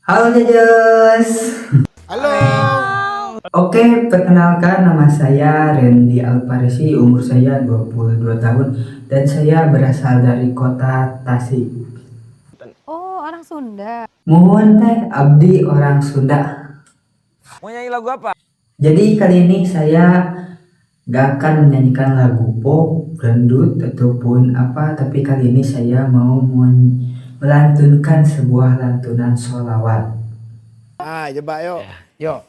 Halo Jajos. Halo. Oke, perkenalkan nama saya Randy Alparisi, umur saya 22 tahun dan saya berasal dari kota Tasik. Oh, orang Sunda. Muhun teh abdi orang Sunda. Mau nyanyi lagu apa? Jadi kali ini saya gak akan menyanyikan lagu pop, dangdut ataupun apa, tapi kali ini saya mau melantunkan sebuah lantunan sholawat. Coba yuk. Yuk.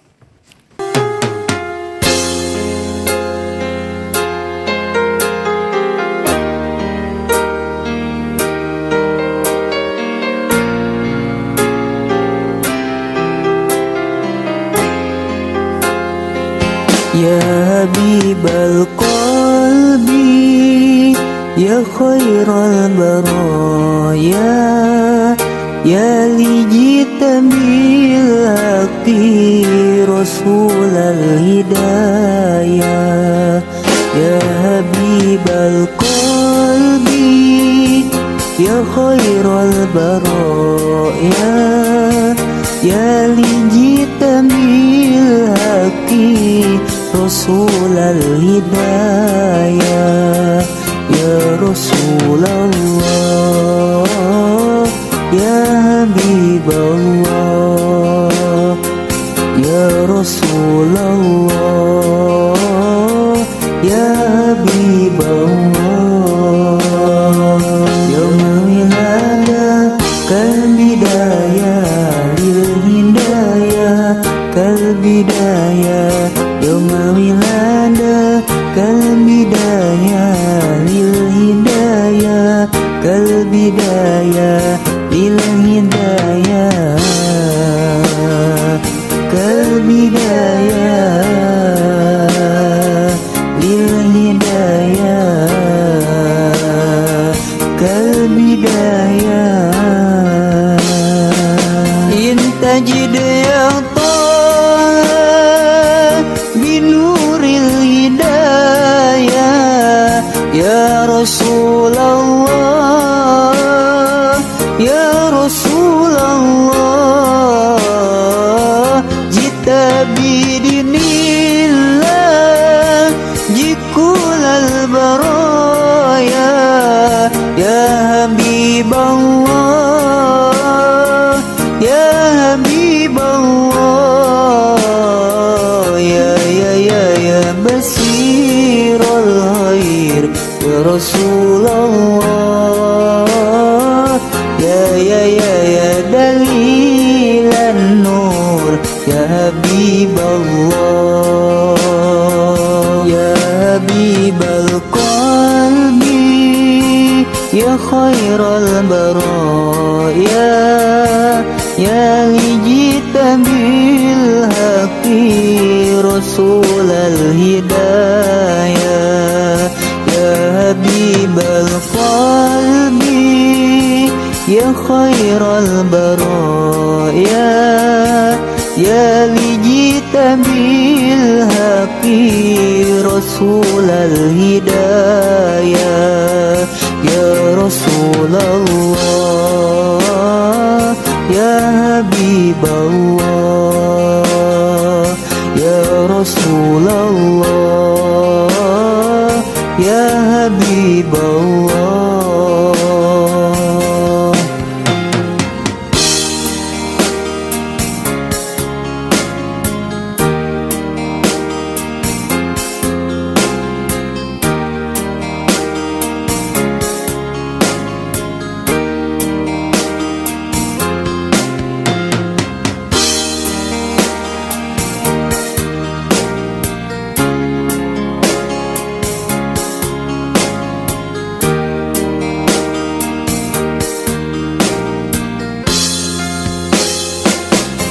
Ya Habibal Qalbi, Ya Khairal Baraya, Ya Lijita bil Haqi Rasulal Hidayah. Ya Habibal Qalbi, Ya Khairal Baraya, Ya Lijita bil Haqi Rasulal Hidayah. Ya Rasulullah, Ya Habiballah, Ya Rasulullah, Ya Habiballah. Yauma wilada kal bidayah lil hidayah kal bidayah. Yauma wilada kal bidayah lil hidayah kal bidayah lil hidayah kal bidayah lil hidayah kal bidayah. Intajid ya binuril hidayah, Ya Rasulullah, Ya Rasulullah. Jita bidinillah jikulal baraya, Ya Habiballah, Ya Habiballah. Ya Basirul Khair, Ya Rasulullah, Ya Dalilan Nur, Ya Habiballah. Ya Habibal Qalbi, Ya Khairal Baraya, Ya Lijita bil Haqi Rasulal Hidayah. Ya Habibal Qalbi, Ya Khairal Baraya, Ya Lijita bil Haqi Rasulal Hidayah. Ya Rasulullah, Ya Habiballah, Ya Rasulullah, Ya Habiballah.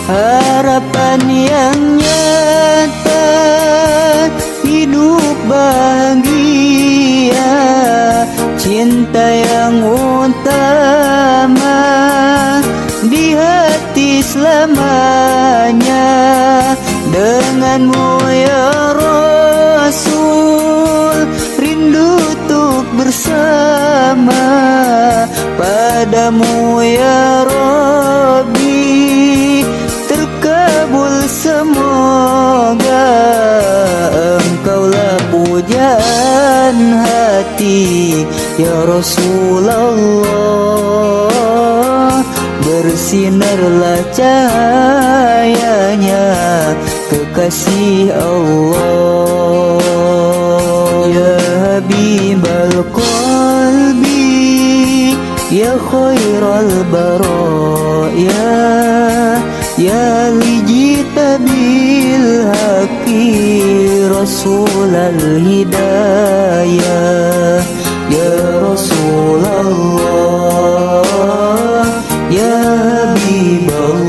Harapan yang nyata, hidup bahagia, cinta yang utama di hati selamanya. Denganmu ya Rasul, rindu untuk bersama. Padamu ya Rabbi, Ya Rasulullah, bersinarlah cahayanya kekasih Allah. Ya Habibal Qalbi, Ya Khairal Baraya, Ya lijita bil haqi Rasulal Hidayah. Ya Rasulullah, Ya Habibullah,